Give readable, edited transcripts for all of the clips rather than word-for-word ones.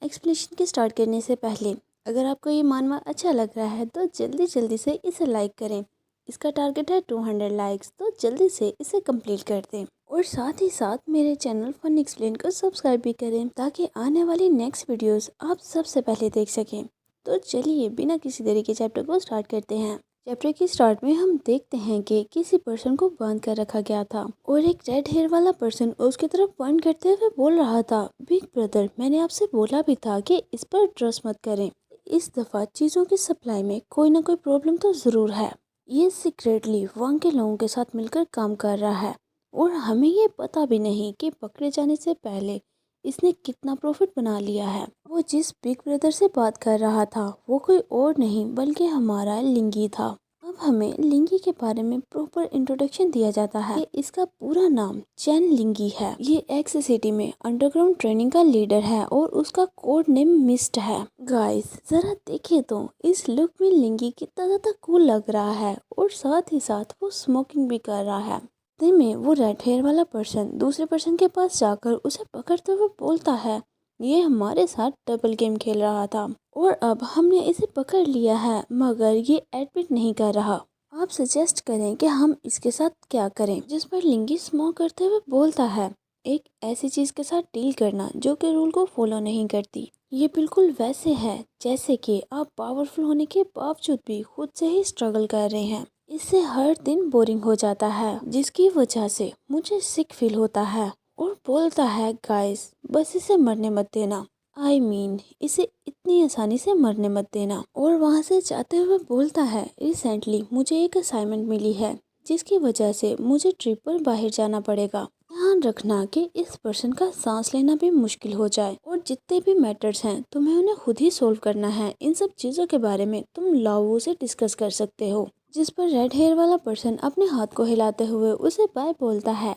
Explanation के start करने से पहले अगर आपको ये मानवा अच्छा लग रहा है तो जल्दी से इसे लाइक करें। इसका टारगेट है 200 लाइक्स, तो जल्दी से इसे कंप्लीट कर दें। और साथ ही साथ मेरे चैनल फन एक्सप्लेन को सब्सक्राइब भी करें ताकि आने वाली नेक्स्ट वीडियोस आप सबसे पहले देख सकें। तो चलिए बिना किसी देरी के चैप्टर को स्टार्ट करते हैं। चैप्टर के स्टार्ट में हम देखते हैं कि किसी पर्सन को बांध कर रखा गया था और एक रेड हेयर वाला पर्सन उसकी तरफ पॉइंट करते हुए बोल रहा था, बिग ब्रदर मैंने आपसे बोला भी था कि इस पर ट्रस्ट मत करें। इस दफा चीजों की सप्लाई में कोई ना कोई प्रॉब्लम तो जरूर है। ये सीक्रेटली वांग के लोगों के साथ मिलकर काम कर रहा है और हमें ये पता भी नहीं कि पकड़े जाने से पहले इसने कितना प्रॉफिट बना लिया है। वो जिस बिग ब्रदर से बात कर रहा था वो कोई और नहीं बल्कि हमारा लिंगी था। अब हमें लिंगी के बारे में प्रॉपर इंट्रोडक्शन दिया जाता है कि इसका पूरा नाम चैन लिंगी है। ये एक्स सिटी में अंडरग्राउंड ट्रेनिंग का लीडर है और उसका कोड नेम मिस्ट है। गाइस जरा देखिए तो इस लुक में लिंगी कितना ज्यादा कूल लग रहा है और साथ ही साथ वो स्मोकिंग भी कर रहा है। इतने में वो रेड हेयर वाला पर्सन दूसरे पर्सन के पास जाकर उसे पकड़ते हुए बोलता है, ये हमारे साथ डबल गेम खेल रहा था और अब हमने इसे पकड़ लिया है मगर ये एडमिट नहीं कर रहा। आप सजेस्ट करें कि हम इसके साथ क्या करें। जिस पर लिंगी स्मोक करते हुए बोलता है, एक ऐसी चीज के साथ डील करना जो कि रूल को फॉलो नहीं करती। ये बिल्कुल वैसे है जैसे कि आप पावरफुल होने के बावजूद भी खुद से ही स्ट्रगल कर रहे हैं। इससे हर दिन बोरिंग हो जाता है जिसकी वजह से मुझे सिक फील होता है। और बोलता है, गाइस बस इसे मरने मत देना। I mean, इसे इतनी आसानी से मरने मत देना। और वहाँ से जाते हुए बोलता है, रिसेंटली मुझे एक असाइनमेंट मिली है जिसकी वजह से मुझे ट्रिप पर बाहर जाना पड़ेगा। ध्यान रखना कि इस पर्सन का सांस लेना भी मुश्किल हो जाए और जितने भी मैटर्स हैं तुम्हें उन्हें खुद ही सोल्व करना है। इन सब चीजों के बारे में तुम लाओ से डिस्कस कर सकते हो। जिस पर रेड हेयर वाला पर्सन अपने हाथ को हिलाते हुए उसे बाय बोलता है,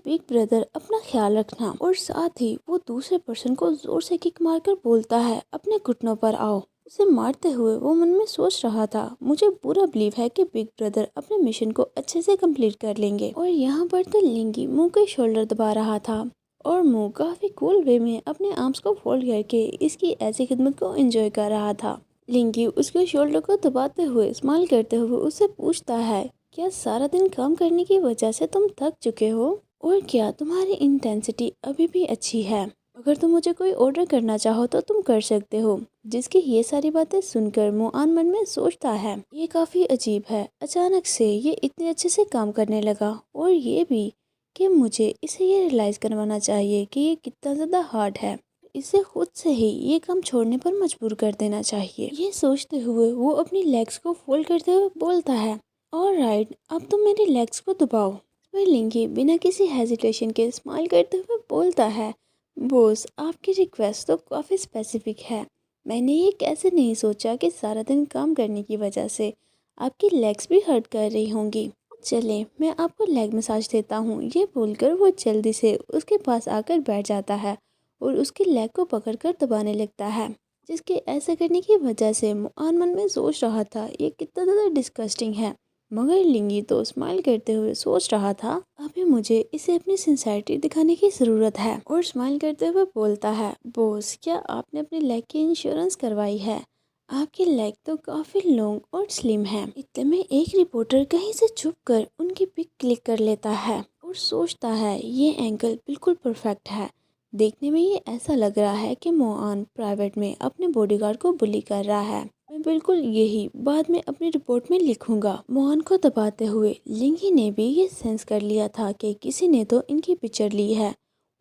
बिग ब्रदर अपना ख्याल रखना। और साथ ही वो दूसरे पर्सन को जोर से किक मारकर बोलता है, अपने घुटनों पर आओ। उसे मारते हुए वो मन में सोच रहा था, मुझे पूरा बिलीव है कि बिग ब्रदर अपने मिशन को अच्छे से कंप्लीट कर लेंगे। और यहाँ पर तो लिंगी मुंह के शोल्डर दबा रहा था और मुंह काफी कूल वे में अपने आर्म्स को फोल्ड करके इसकी ऐसी खिदमत को एंजॉय कर रहा था। लिंगी उसके शोल्डर को दबाते हुए स्माइल करते हुए उससे पूछता है, क्या सारा दिन काम करने की वजह से तुम थक चुके हो और क्या तुम्हारी इंटेंसिटी अभी भी अच्छी है? अगर तुम मुझे कोई ऑर्डर करना चाहो तो तुम कर सकते हो। जिसकी ये सारी बातें सुनकर मुआन मन में सोचता है, ये काफी अजीब है, अचानक से ये इतने अच्छे से काम करने लगा और ये भी कि मुझे इसे ये रियलाइज करवाना चाहिए कि ये कितना ज्यादा हार्ड है। इसे खुद से ही ये काम छोड़ने पर मजबूर कर देना चाहिए। ये सोचते हुए वो अपनी लेग्स को फोल्ड करते हुए बोलता है, ऑलराइट अब तुम मेरी लेग्स को दबाओ। पर लिंगी बिना किसी हेजिटेशन के स्माइल करते हुए बोलता है, बॉस आपकी रिक्वेस्ट तो काफ़ी स्पेसिफिक है। मैंने ये कैसे नहीं सोचा कि सारा दिन काम करने की वजह से आपकी लेग्स भी हर्ट कर रही होंगी। चले मैं आपको लेग मसाज देता हूँ। ये बोलकर वो जल्दी से उसके पास आकर बैठ जाता है और उसकी लेग को पकड़कर दबाने लगता है। जिसके ऐसा करने की वजह से मुआन मन में सोच रहा था, ये कितना ज़्यादा डिस्गस्टिंग है। मगर लिंगी तो स्माइल करते हुए सोच रहा था, अभी मुझे इसे अपनी सिंसेरिटी दिखाने की ज़रूरत है। और स्माइल करते हुए बोलता है, बॉस क्या आपने अपनी लेग की इंश्योरेंस करवाई है? आपकी लेग तो काफ़ी लॉन्ग और स्लिम है। इतने में एक रिपोर्टर कहीं से छुपकर उनकी पिक क्लिक कर लेता है और सोचता है, ये एंगल बिल्कुल परफेक्ट है। देखने में ये ऐसा लग रहा है कि मोआन प्राइवेट में अपने बॉडीगार्ड को बुली कर रहा है। मैं बिल्कुल यही बाद में अपनी रिपोर्ट में लिखूंगा। मोहन को दबाते हुए लिंगी ने भी ये सेंस कर लिया था कि किसी ने तो इनकी पिक्चर ली है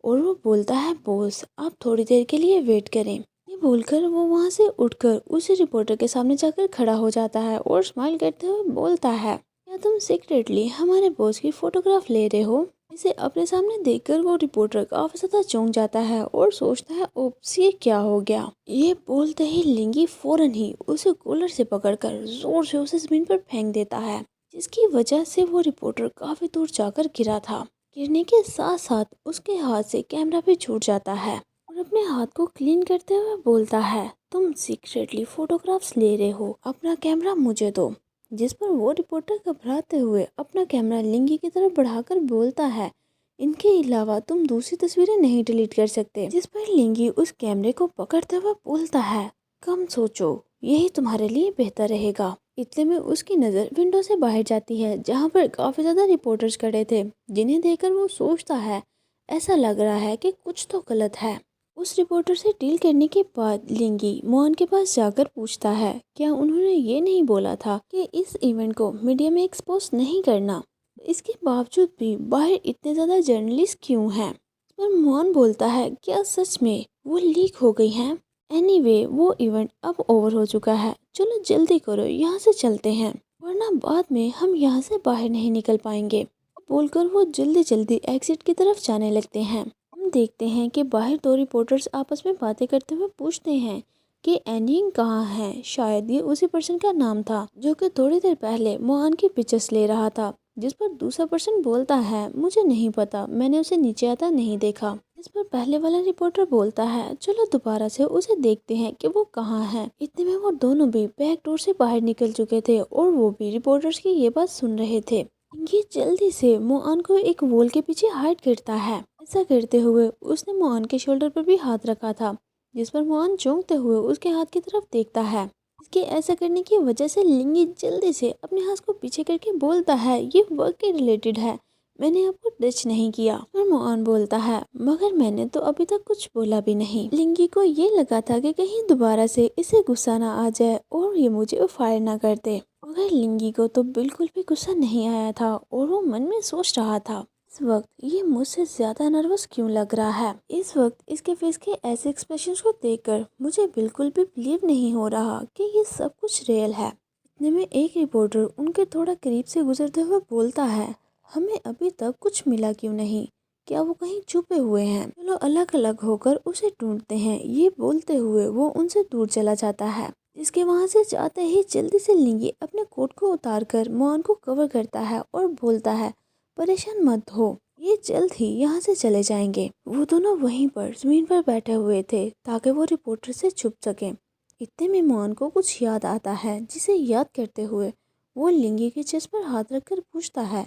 और वो बोलता है, बॉस आप थोड़ी देर के लिए वेट करें। ये बोलकर वो वहाँ से उठकर उसी रिपोर्टर के सामने जाकर खड़ा हो जाता है और स्माइल करते हुए बोलता है, क्या तुम सीक्रेटली हमारे बॉस की फोटोग्राफ ले रहे हो? इसे अपने सामने देखकर वो रिपोर्टर काफी ज्यादा चौंक जाता है और सोचता है, ओप्स ये क्या हो गया। ये बोलते ही लिंगी फौरन ही उसे कॉलर से पकड़कर जोर से उसे जमीन पर फेंक देता है, जिसकी वजह से वो रिपोर्टर काफी दूर जाकर गिरा था। गिरने के साथ साथ उसके हाथ से कैमरा भी छूट जाता है और अपने हाथ को क्लीन करते हुए बोलता है, तुम सीक्रेटली फोटोग्राफ्स ले रहे हो, अपना कैमरा मुझे दो। जिस पर वो रिपोर्टर घबराते हुए अपना कैमरा लिंगी की तरफ बढ़ाकर बोलता है, इनके अलावा तुम दूसरी तस्वीरें नहीं डिलीट कर सकते। जिस पर लिंगी उस कैमरे को पकड़ते हुए बोलता है, कम सोचो, यही तुम्हारे लिए बेहतर रहेगा। इतने में उसकी नज़र विंडो से बाहर जाती है, जहाँ पर काफ़ी ज़्यादा रिपोर्टर्स खड़े थे, जिन्हें देखकर वो सोचता है ऐसा लग रहा है कि कुछ तो गलत है। उस रिपोर्टर से डील करने के बाद लिंगी मोहन के पास जाकर पूछता है, क्या उन्होंने ये नहीं बोला था कि इस इवेंट को मीडिया में एक्सपोज नहीं करना? इसके बावजूद भी बाहर इतने ज़्यादा जर्नलिस्ट क्यों हैं? पर मोहन बोलता है, क्या सच में वो लीक हो गई हैं? एनीवे, वो इवेंट अब ओवर हो चुका है, चलो जल्दी करो, यहाँ से चलते हैं, वरना बाद में हम यहाँ से बाहर नहीं निकल पाएंगे। बोलकर वो जल्दी जल्दी एग्जिट की तरफ जाने लगते हैं। हम देखते हैं कि बाहर दो रिपोर्टर्स आपस में बातें करते हुए पूछते हैं कि एनिंग कहाँ है। शायद ये उसी पर्सन का नाम था जो कि थोड़ी देर पहले मोहन की पिक्चर्स ले रहा था। जिस पर दूसरा पर्सन बोलता है, मुझे नहीं पता, मैंने उसे नीचे आता नहीं देखा। इस पर पहले वाला रिपोर्टर बोलता है, चलो दोबारा से उसे देखते हैं कि वो कहाँ है। इतने में वो दोनों भी बैक डोर से बाहर निकल चुके थे और वो भी रिपोर्टर्स की ये बात सुन रहे थे। ये जल्दी से मोहन को एक वॉल के पीछे हाइड करता है। ऐसा करते हुए उसने मोहन के शोल्डर पर भी हाथ रखा था, जिस पर मोहन चौंकते हुए उसके हाथ की तरफ देखता है। इसके ऐसा करने की वजह से लिंगी जल्दी से अपने हाथ को पीछे करके बोलता है, ये वर्क के रिलेटेड है, मैंने आपको टच नहीं किया। और मोहन बोलता है, मगर मैंने तो अभी तक कुछ बोला भी नहीं। लिंगी को ये लगा था कि कहीं दोबारा से इसे गुस्सा ना आ जाए और ये मुझे फायर ना कर दे, मगर लिंगी को तो बिल्कुल भी गुस्सा नहीं आया था और वो मन में सोच रहा था, इस वक्त ये मुझसे ज्यादा नर्वस क्यों लग रहा है। इस वक्त इसके फेस के ऐसे एक्सप्रेशंस को देखकर मुझे बिल्कुल भी बिलीव नहीं हो रहा कि ये सब कुछ रियल है। इतने में एक रिपोर्टर उनके थोड़ा करीब से गुजरते हुए बोलता है, हमें अभी तक कुछ मिला क्यों नहीं, क्या वो कहीं छुपे हुए हैं? चलो अलग अलग होकर उसे ढूंढते हैं। ये बोलते हुए वो उनसे दूर चला जाता है। इसके वहां से जाते ही जल्दी से लिंगी अपने कोट को उतारकर मोहन को कवर करता है और बोलता है, परेशान मत हो, ये जल्द ही यहाँ से चले जाएंगे। वो दोनों वहीं पर जमीन पर बैठे हुए थे ताकि वो रिपोर्टर से छुप सके। इतने में मोहन को कुछ याद आता है, जिसे याद करते हुए वो लिंगी के चेस्ट पर हाथ रखकर पूछता है,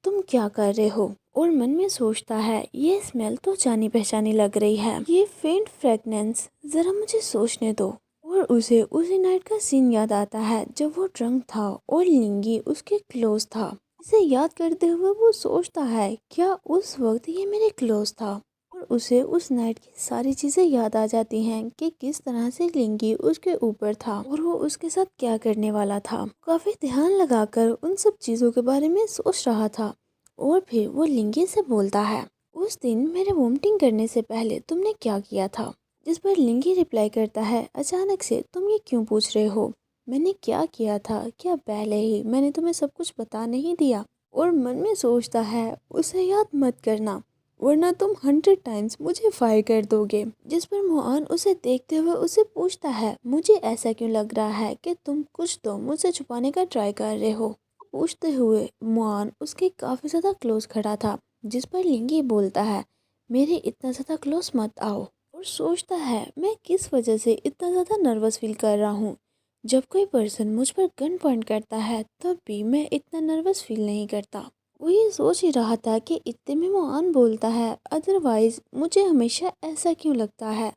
तुम क्या कर रहे हो? और मन में सोचता है, ये स्मेल तो जानी पहचानी लग रही है, ये फेंट फ्रेगनेंस, जरा मुझे सोचने दो। और उसे उसी नाइट का सीन याद आता है जब वो ड्रंक था और लिंगी उसके क्लोज था। इसे याद करते हुए वो सोचता है, क्या उस वक्त ये मेरे क्लोज था? और उसे उस नाइट की सारी चीजें याद आ जाती हैं कि किस तरह से लिंगी उसके ऊपर था और वो उसके साथ क्या करने वाला था। काफी ध्यान लगाकर उन सब चीजों के बारे में सोच रहा था और फिर वो लिंगी से बोलता है, उस दिन मेरे वोमिटिंग करने से पहले तुमने क्या किया था? जिस पर लिंगी रिप्लाई करता है, अचानक से तुम ये क्यों पूछ रहे हो? मैंने क्या किया था? क्या पहले ही मैंने तुम्हें सब कुछ बता नहीं दिया? और मन में सोचता है, उसे याद मत करना, वरना तुम 100 टाइम्स मुझे फायर कर दोगे। जिस पर मोहन उसे देखते हुए उसे पूछता है, मुझे ऐसा क्यों लग रहा है कि तुम कुछ तो मुझसे छुपाने का ट्राई कर रहे हो? पूछते हुए मोहन उसके काफी ज्यादा क्लोज खड़ा था। जिस पर लिंगी बोलता है, मेरे इतना ज्यादा क्लोज मत आओ। और सोचता है, मैं किस वजह से इतना ज़्यादा नर्वस फील कर रहा हूँ। जब कोई पर्सन मुझ पर गन पॉइंट करता है तब भी मैं इतना नर्वस फील नहीं करता। वो ये सोच ही रहा था कि इतने में मोहन बोलता है, अदरवाइज मुझे हमेशा ऐसा क्यों लगता है।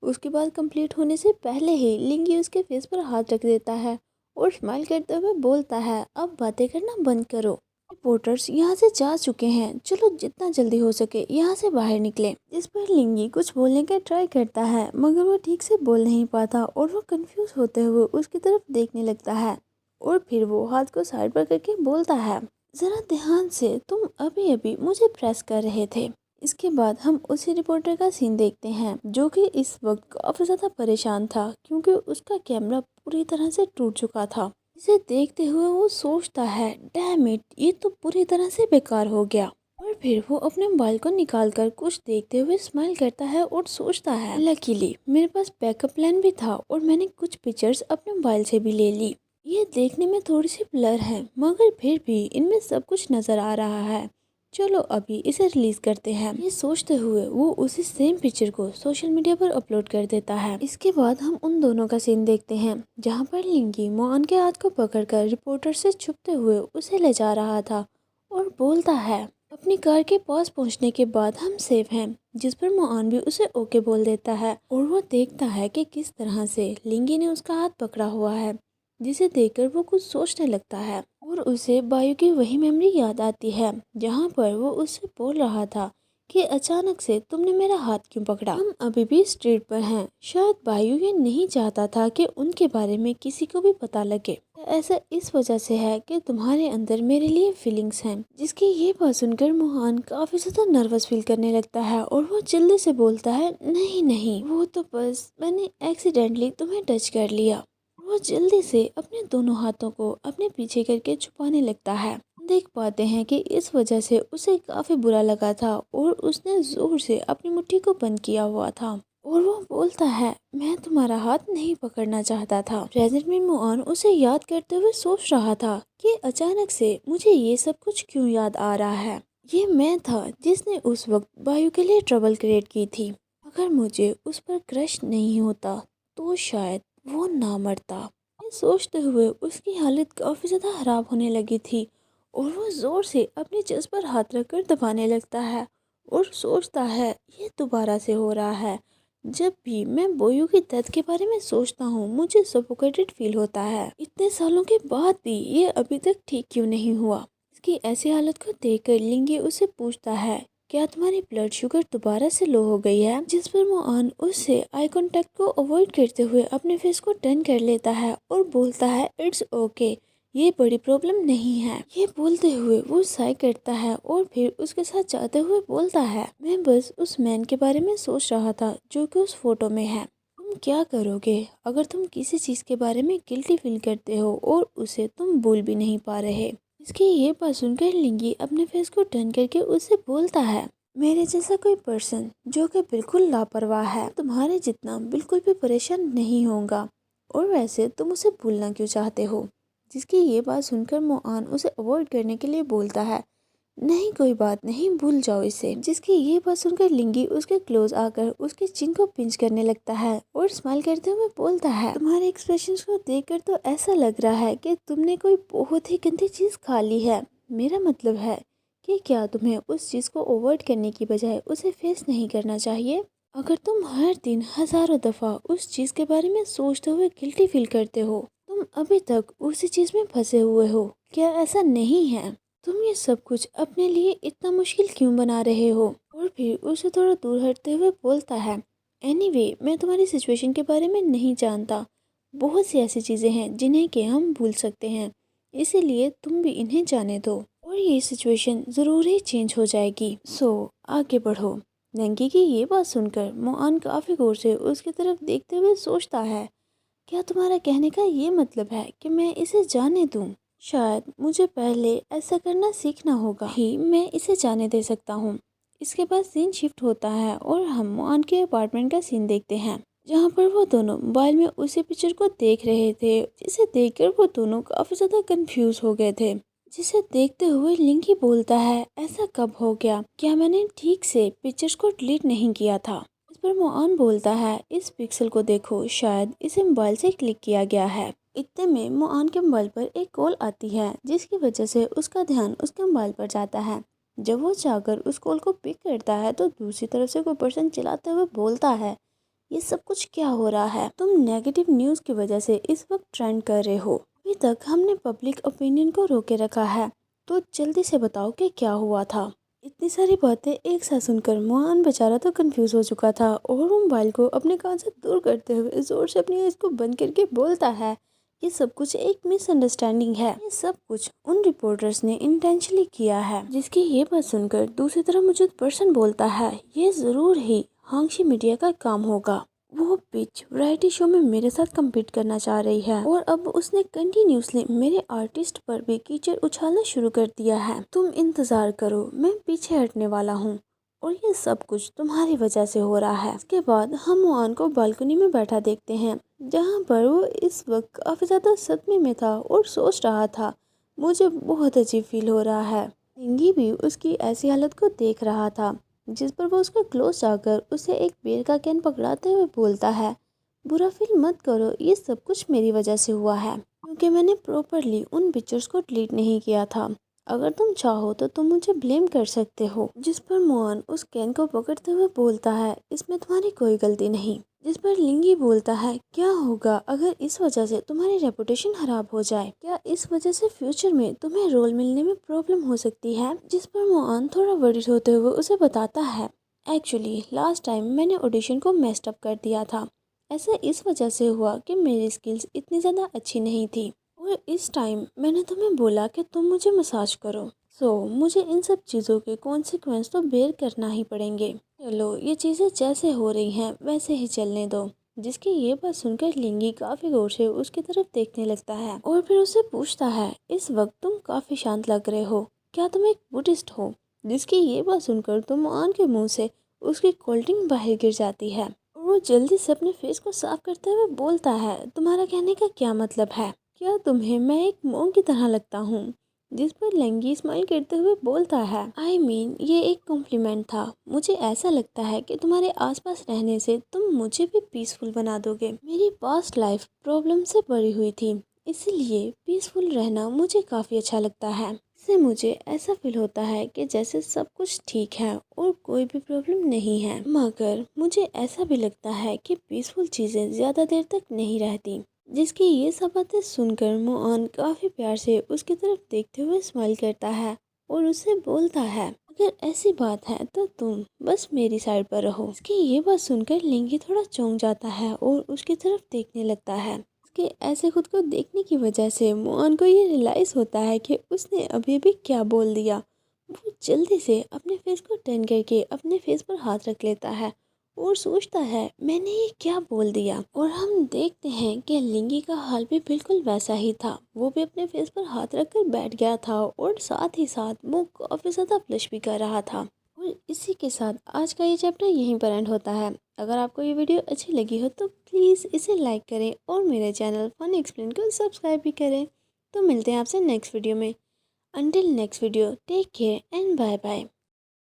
उसके बाद कंप्लीट होने से पहले ही लिंगी उसके फेस पर हाथ रख देता है और स्माइल करते हुए बोलता है, अब बातें करना बंद करो, रिपोर्टर्स यहाँ से जा चुके हैं, चलो जितना जल्दी हो सके यहाँ से बाहर निकले। इस पर लिंगी कुछ बोलने का ट्राई करता है, मगर वो ठीक से बोल नहीं पाता और वो कंफ्यूज होते हुए उसकी तरफ देखने लगता है और फिर वो हाथ को साइड पर करके बोलता है, जरा ध्यान से, तुम अभी अभी मुझे प्रेस कर रहे थे। इसके बाद हम उसी रिपोर्टर का सीन देखते हैं जो कि इस वक्त काफी ज्यादा परेशान था क्योंकि उसका कैमरा पूरी तरह से टूट चुका था। इसे देखते हुए वो सोचता है, डैम इट, ये तो पूरी तरह से बेकार हो गया। और फिर वो अपने मोबाइल को निकाल कर कुछ देखते हुए स्माइल करता है और सोचता है, लकीली मेरे पास बैकअप प्लान भी था और मैंने कुछ पिक्चर्स अपने मोबाइल से भी ले ली। ये देखने में थोड़ी सी ब्लर है मगर फिर भी इनमें सब कुछ नजर आ रहा है, चलो अभी इसे रिलीज करते हैं। ये सोचते हुए वो उसी सेम पिक्चर को सोशल मीडिया पर अपलोड कर देता है। इसके बाद हम उन दोनों का सीन देखते हैं जहाँ पर लिंगी मोहन के हाथ को पकड़कर रिपोर्टर से छुपते हुए उसे ले जा रहा था और बोलता है, अपनी कार के पास पहुंचने के बाद हम सेफ हैं, जिस पर मुआन भी उसे ओके बोल देता है और वो देखता है कि किस तरह से लिंगी ने उसका हाथ पकड़ा हुआ है, जिसे देखकर वो कुछ सोचने लगता है और उसे बायु की वही मेमोरी याद आती है जहाँ पर वो उससे बोल रहा था कि अचानक से तुमने मेरा हाथ क्यों पकड़ा। हम अभी भी स्ट्रीट पर हैं। शायद बायु ये नहीं चाहता था कि उनके बारे में किसी को भी पता लगे। ऐसा इस वजह से है कि तुम्हारे अंदर मेरे लिए फीलिंग्स हैं। जिसकी ये बात सुनकर मोहन काफी ज्यादा नर्वस फील करने लगता है और वो जल्दी से बोलता है, नहीं नहीं, वो तो बस मैंने एक्सीडेंटली तुम्हें टच कर लिया। वो जल्दी से अपने दोनों हाथों को अपने पीछे करके छुपाने लगता है। देख पाते हैं कि इस वजह से उसे काफी बुरा लगा था और उसने जोर से अपनी मुट्ठी को बंद किया हुआ था और वो बोलता है, मैं तुम्हारा हाथ नहीं पकड़ना चाहता था। प्रेजेंट में मुआन उसे याद करते हुए सोच रहा था कि अचानक से मुझे ये सब कुछ क्यों याद आ रहा है। ये मैं था जिसने उस वक्त बायु के लिए ट्रबल क्रिएट की थी। अगर मुझे उस पर क्रश नहीं होता तो शायद वो ना मरता। ये सोचते हुए उसकी हालत काफी ज्यादा खराब होने लगी थी और वो जोर से अपनी चेस्ट पर हाथ रखकर दबाने लगता है और सोचता है, ये दोबारा से हो रहा है। जब भी मैं बोयू की डेथ के बारे में सोचता हूँ मुझे सफोकेटेड फील होता है। इतने सालों के बाद भी ये अभी तक ठीक क्यों नहीं हुआ। इसकी ऐसी हालत को देखकर लिंगी उससे पूछता है, क्या तुम्हारी ब्लड शुगर दोबारा से लो हो गई है। जिस पर मुआन उससे आई कांटेक्ट को अवॉइड करते हुए अपने फेस को टर्न कर लेता है और बोलता है, इट्स ओके, ये बड़ी प्रॉब्लम नहीं है। ये बोलते हुए वो साई करता है और फिर उसके साथ जाते हुए बोलता है, मैं बस उस मैन के बारे में सोच रहा था जो कि उस फोटो में है। तुम क्या करोगे अगर तुम किसी चीज के बारे में गिल्टी फील करते हो और उसे तुम भूल भी नहीं पा रहे। इसकी ये बात सुनकर लिंगी अपने फेस को टर्न करके उससे बोलता है, मेरे जैसा कोई पर्सन जो कि बिल्कुल लापरवाह है तुम्हारे जितना बिल्कुल भी परेशान नहीं होगा, और वैसे तुम उसे भूलना क्यों चाहते हो। जिसकी ये बात सुनकर मुआन उसे अवॉइड करने के लिए बोलता है, नहीं कोई बात नहीं, भूल जाओ इसे। जिसकी ये बात सुनकर लिंगी उसके क्लोज आकर उसके चिन को पिंच करने लगता है और स्माइल करते हुए बोलता है, तुम्हारे एक्सप्रेशंस को देखकर तो ऐसा लग रहा है कि तुमने कोई बहुत ही गंदी चीज खा ली है। मेरा मतलब है कि क्या तुम्हें उस चीज को अवॉइड करने की बजाय उसे फेस नहीं करना चाहिए। अगर तुम हर दिन हजारों दफा उस चीज के बारे में सोचते हुए गिल्टी फील करते हो, तुम अभी तक उसी चीज में फंसे हुए हो। क्या ऐसा नहीं है। तुम ये सब कुछ अपने लिए इतना मुश्किल क्यों बना रहे हो। और फिर उसे थोड़ा दूर हटते हुए बोलता है, एनीवे, मैं तुम्हारी सिचुएशन के बारे में नहीं जानता। बहुत सी ऐसी चीजें हैं जिन्हें कि हम भूल सकते हैं, इसीलिए तुम भी इन्हें जाने दो और ये सिचुएशन जरूर ही चेंज हो जाएगी। सो आगे बढ़ो। लंकी की ये बात सुनकर मुआन काफी गौर से उसकी तरफ देखते हुए सोचता है, क्या तुम्हारा कहने का ये मतलब है कि मैं इसे जाने दूं? शायद मुझे पहले ऐसा करना सीखना होगा ही मैं इसे जाने दे सकता हूँ। इसके बाद सीन शिफ्ट होता है और हम मुआन के अपार्टमेंट का सीन देखते हैं, जहाँ पर वो दोनों मोबाइल में उसी पिक्चर को देख रहे थे, जिसे देखकर वो दोनों काफी ज्यादा कंफ्यूज हो गए थे। जिसे देखते हुए लिंकी बोलता है, ऐसा कब हो गया, क्या मैंने ठीक से पिक्चर्स को डिलीट नहीं किया था। इस पर मुआन बोलता है, इस पिक्सल को देखो, शायद इसे मोबाइल से क्लिक किया गया है। इतने में मुआन के मोबाइल पर एक कॉल आती है, जिसकी वजह से उसका ध्यान उसके मोबाइल पर जाता है। जब वो जाकर उस कॉल को पिक करता है तो दूसरी तरफ से कोई पर्सन चिल्लाते हुए बोलता है, ये सब कुछ क्या हो रहा है। तुम नेगेटिव न्यूज की वजह से इस वक्त ट्रेंड कर रहे हो। अभी तक हमने पब्लिक ओपिनियन को रोके रखा है, तो जल्दी से बताओ कि क्या हुआ था। इतनी सारी बातें एक साथ सुनकर मुआन बेचारा तो कंफ्यूज हो चुका था और वो मोबाइल को अपने कान से दूर करते हुए जोर से अपनी आँख को बंद करके बोलता है, ये सब कुछ एक मिसअंडरस्टैंडिंग है। ये सब कुछ उन रिपोर्टर्स ने इंटेंशनली किया है। जिसकी ये बात सुनकर दूसरी तरफ मौजूद पर्सन बोलता है, ये जरूर ही हांगशी मीडिया का काम होगा। वो पिच वैरायटी शो में मेरे साथ compete करना चाह रही है और अब उसने कंटिन्यूसली मेरे आर्टिस्ट पर भी कीचड़ उछालना शुरू कर दिया है। तुम इंतजार करो, मैं पीछे हटने वाला हूँ और ये सब कुछ तुम्हारी वजह से हो रहा है। इसके बाद हम मुआन को बालकनी में बैठा देखते हैं, जहाँ पर वो इस वक्त काफी ज्यादा सदमे में था और सोच रहा था, मुझे बहुत अजीब फील हो रहा है। लिंगी भी उसकी ऐसी हालत को देख रहा था, जिस पर वो उसके क्लोज जाकर उसे एक बेर का कैन पकड़ाते हुए बोलता है, बुरा फील मत करो, ये सब कुछ मेरी वजह से हुआ है, क्योंकि मैंने प्रॉपरली उन पिक्चर्स को डिलीट नहीं किया था। अगर तुम चाहो तो तुम मुझे ब्लेम कर सकते हो। जिस पर मोअन उस कैन को पकड़ते हुए बोलता है, इसमें तुम्हारी कोई गलती नहीं। जिस पर लिंगी बोलता है, क्या होगा अगर इस वजह से तुम्हारी रेपुटेशन खराब हो जाए? क्या इस वजह से फ्यूचर में तुम्हें रोल मिलने में प्रॉब्लम हो सकती है? जिस पर मोअन थोड़ा वरीड होते हुए उसे बताता है, एक्चुअली लास्ट टाइम मैंने ऑडिशन को मेस्ड अप कर दिया था। ऐसा इस वजह से हुआ कि मेरी स्किल्स इतनी ज़्यादा अच्छी नहीं थी और इस टाइम मैंने तुम्हें बोला कि तुम मुझे मसाज करो। मुझे इन सब चीज़ों के कॉन्सिक्वेंस तो बेयर करना ही पड़ेंगे। चलो ये चीज़ें जैसे हो रही हैं वैसे ही चलने दो। जिसकी ये बात सुनकर लिंगी काफ़ी गौर से उसकी तरफ देखने लगता है और फिर उससे पूछता है, इस वक्त तुम काफ़ी शांत लग रहे हो, क्या तुम एक बुद्धिस्ट हो? जिसकी ये बात सुनकर तो मोअन के मुंह से उसकी कोल्ड ड्रिंक बाहर गिर जाती है और वो जल्दी से अपने फेस को साफ करते हुए बोलता है, तुम्हारा कहने का क्या मतलब है? क्या तुम्हें मैं एक मोंग की तरह लगता हूँ? जिस पर लंगी स्माइल करते हुए बोलता है, आई मीन ये एक कॉम्प्लीमेंट था। मुझे ऐसा लगता है कि तुम्हारे आसपास रहने से तुम मुझे भी पीसफुल बना दोगे। मेरी पास्ट लाइफ प्रॉब्लम से भरी हुई थी, इसलिए पीसफुल रहना मुझे काफ़ी अच्छा लगता है। इससे मुझे ऐसा फील होता है कि जैसे सब कुछ ठीक है और कोई भी प्रॉब्लम नहीं है। मगर मुझे ऐसा भी लगता है कि पीसफुल चीज़ें ज़्यादा देर तक नहीं रहती। जिसकी ये सब बातें सुनकर मोअन काफ़ी प्यार से उसकी तरफ देखते हुए स्माइल करता है और उससे बोलता है, अगर ऐसी बात है तो तुम बस मेरी साइड पर रहो। उसकी ये बात सुनकर लिंगी थोड़ा चौंक जाता है और उसकी तरफ देखने लगता है। उसके ऐसे खुद को देखने की वजह से मोअन को ये रियलाइज़ होता है कि उसने अभी भी क्या बोल दिया। वो जल्दी से अपने फेस को टर्न करके अपने फेस पर हाथ रख लेता है और सोचता है, मैंने ये क्या बोल दिया। और हम देखते हैं कि लिंगी का हाल भी बिल्कुल वैसा ही था। वो भी अपने फेस पर हाथ रखकर बैठ गया था और साथ ही साथ वो काफ़ी ज़्यादा ब्लश भी कर रहा था। और इसी के साथ आज का ये चैप्टर यहीं पर एंड होता है। अगर आपको ये वीडियो अच्छी लगी हो तो प्लीज़ इसे लाइक करें और मेरे चैनल फनी एक्सप्लेन को सब्सक्राइब भी करें। तो मिलते हैं आपसे नेक्स्ट वीडियो में। Until next video, take care and bye bye.